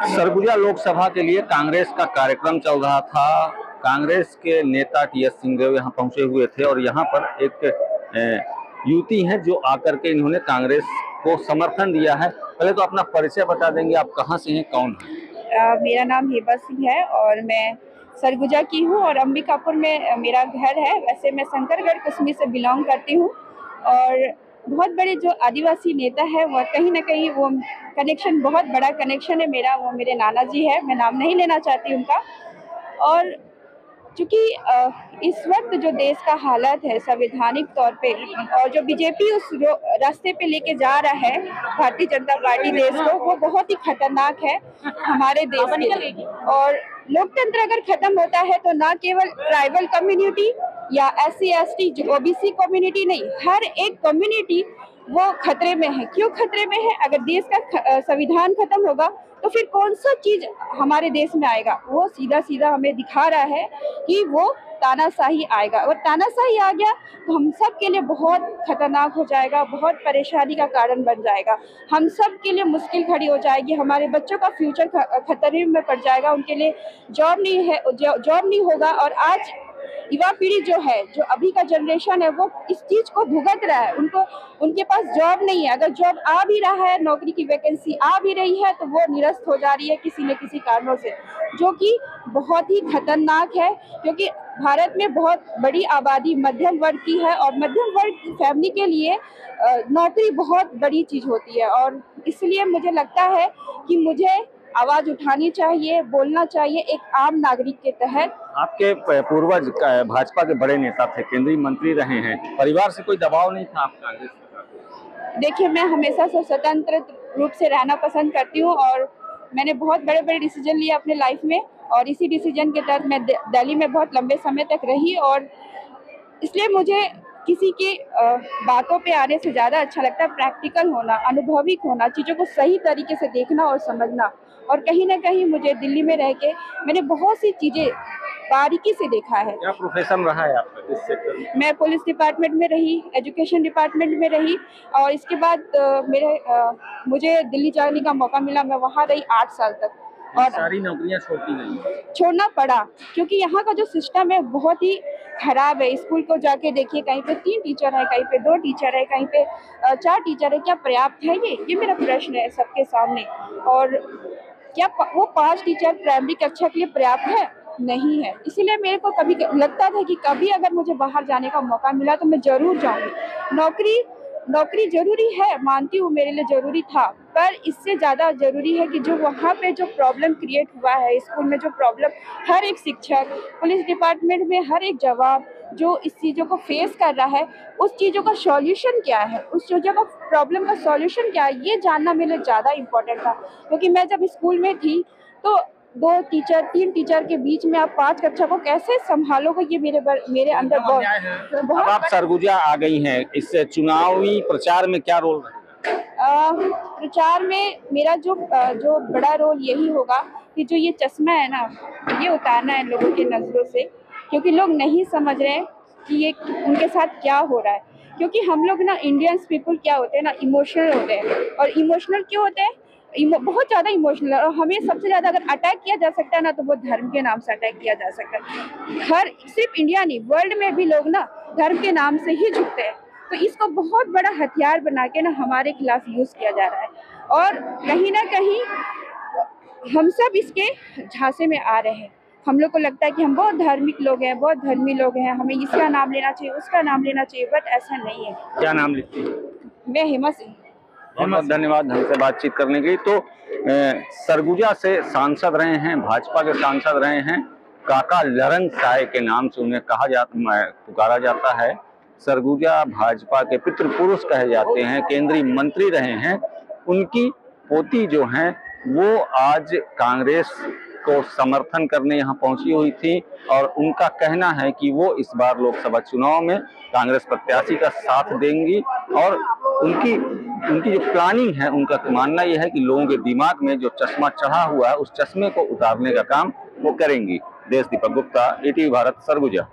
सरगुजा लोकसभा के लिए कांग्रेस का कार्यक्रम चल रहा था। कांग्रेस के नेता टीएस सिंहदेव यहाँ पहुंचे हुए थे और यहाँ पर एक युवती है जो आकर के इन्होंने कांग्रेस को समर्थन दिया है। पहले तो अपना परिचय बता देंगे, आप कहाँ से हैं, कौन है? मेरा नाम हेबा सिंह है और मैं सरगुजा की हूँ और अंबिकापुर में मेरा घर है। वैसे मैं शंकरगढ़ कुसमी से बिलोंग करती हूँ और बहुत बड़े जो आदिवासी नेता है वो कहीं ना कहीं वो कनेक्शन, बहुत बड़ा कनेक्शन है मेरा, वो मेरे नाना जी है। मैं नाम नहीं लेना चाहती उनका। और चूँकि इस वक्त जो देश का हालत है संवैधानिक तौर पे, और जो बीजेपी उस रास्ते पे लेके जा रहा है भारतीय जनता पार्टी देश को, वो बहुत ही खतरनाक है हमारे देश के लिए। और लोकतंत्र अगर खत्म होता है तो ना केवल ट्राइबल कम्युनिटी या SC ST OBC कम्युनिटी नहीं, हर एक कम्युनिटी वो खतरे में है। क्यों खतरे में है? अगर देश का संविधान खत्म होगा तो फिर कौन सा चीज हमारे देश में आएगा? वो सीधा सीधा हमें दिखा रहा है कि वो तानाशाही आएगा, और तानाशाही आ गया तो हम सब के लिए बहुत खतरनाक हो जाएगा, बहुत परेशानी का कारण बन जाएगा। हम सब के लिए मुश्किल खड़ी हो जाएगी, हमारे बच्चों का फ्यूचर खतरे में पड़ जाएगा, उनके लिए जॉब नहीं होगा। और आज युवा पीढ़ी जो है, जो अभी का जनरेशन है, वो इस चीज को भुगत रहा है। उनके पास जॉब नहीं है। अगर जॉब आ भी रहा है, नौकरी की वैकेंसी आ भी रही है, तो वो निरस्त हो जा रही है किसी न किसी कारणों से, जो कि बहुत ही खतरनाक है। क्योंकि भारत में बहुत बड़ी आबादी मध्यम वर्ग की है और मध्यम वर्ग फैमिली के लिए नौकरी बहुत बड़ी चीज होती है। और इसलिए मुझे लगता है कि मुझे आवाज उठानी चाहिए, बोलना चाहिए एक आम नागरिक के तहत। आपके पूर्वज भाजपा के बड़े नेता थे, केंद्रीय मंत्री रहे हैं, परिवार से कोई दबाव नहीं था आपका? देखिए, मैं हमेशा से स्वतंत्र रूप से रहना पसंद करती हूँ और मैंने बहुत बड़े बड़े डिसीजन लिए अपने लाइफ में, और इसी डिसीजन के तहत मैं दिल्ली में बहुत लंबे समय तक रही। और इसलिए मुझे किसी की बातों पे आने से ज़्यादा अच्छा लगता है प्रैक्टिकल होना, अनुभविक होना, चीज़ों को सही तरीके से देखना और समझना। और कहीं ना कहीं मुझे दिल्ली में रह के मैंने बहुत सी चीज़ें बारीकी से देखा है। क्या प्रोफेशन रहा है आपका, किस सेक्टर में? मैं पुलिस डिपार्टमेंट में रही, एजुकेशन डिपार्टमेंट में रही, और इसके बाद मुझे दिल्ली जाने का मौका मिला। मैं वहाँ रही 8 साल तक और सारी नौकरियां छोड़ती गई? छोड़ना पड़ा, क्योंकि यहाँ का जो सिस्टम है बहुत ही खराब है। स्कूल को जाके देखिए, कहीं पे 3 टीचर है, कहीं पे 2 टीचर है, कहीं पे 4 टीचर है। क्या पर्याप्त है ये मेरा प्रश्न है सबके सामने। और क्या वो 5 टीचर प्राइमरी कक्षा के लिए पर्याप्त है? नहीं है। इसीलिए मेरे को कभी लगता था कि कभी अगर मुझे बाहर जाने का मौका मिला तो मैं जरूर जाऊंगी। नौकरी जरूरी है, मानती हूँ, मेरे लिए जरूरी था, पर इससे ज़्यादा ज़रूरी है कि जो वहाँ पे जो प्रॉब्लम क्रिएट हुआ है स्कूल में, जो प्रॉब्लम हर एक शिक्षक, पुलिस डिपार्टमेंट में हर एक जवान जो इस चीज़ों को फेस कर रहा है, उस चीज़ों का सॉल्यूशन क्या है, उस चीज़ों का प्रॉब्लम का सॉल्यूशन क्या है, ये जानना मेरे लिए ज़्यादा इम्पोर्टेंट था। क्योंकि मैं जब स्कूल में थी तो 2 टीचर 3 टीचर के बीच में आप 5 कक्षा को कैसे संभालोगे, ये मेरे अंदर अब आप सरगुजा आ गई हैं, इससे चुनावी प्रचार में क्या रोल रहेगा? प्रचार में मेरा जो बड़ा रोल यही होगा कि जो ये चश्मा है ना, ये उतारना है लोगों की नज़रों से, क्योंकि लोग नहीं समझ रहे हैं कि ये उनके साथ क्या हो रहा है। क्योंकि हम लोग ना, इंडियंस पीपल क्या होते हैं ना, इमोशनल होते हैं। और इमोशनल क्यों होते हैं? बहुत ज़्यादा इमोशनल। और हमें सबसे ज़्यादा अगर अटैक किया जा सकता है ना, तो वो धर्म के नाम से अटैक किया जा सकता है। सिर्फ इंडिया नहीं, वर्ल्ड में भी लोग ना धर्म के नाम से ही झुकते हैं। तो इसको बहुत बड़ा हथियार बना के ना हमारे खिलाफ यूज़ किया जा रहा है, और कहीं ना कहीं हम सब इसके झांसे में आ रहे हैं। हम लोग को लगता है कि हम बहुत धार्मिक लोग हैं, बहुत धर्मी लोग हैं, हमें इसका नाम लेना चाहिए, उसका नाम लेना चाहिए, बट ऐसा नहीं है। क्या नाम लिखती है? मैं हेमा सिंह। बहुत धन्यवाद हमसे बातचीत करने के लिए। तो सरगुजा से सांसद रहे हैं, भाजपा के सांसद रहे हैं, काका लरंग साय के नाम से उन्हें पुकारा जाता है। सरगुजा भाजपा के पितृ पुरुष कहे जाते हैं, केंद्रीय मंत्री रहे हैं। उनकी पोती जो हैं वो आज कांग्रेस को समर्थन करने यहाँ पहुंची हुई थी, और उनका कहना है कि वो इस बार लोकसभा चुनाव में कांग्रेस प्रत्याशी का साथ देंगी। और उनकी जो प्लानिंग है, उनका मानना यह है कि लोगों के दिमाग में जो चश्मा चढ़ा हुआ है उस चश्मे को उतारने का काम वो करेंगी। देश दीपक गुप्ता, ATV भारत, सरगुजा।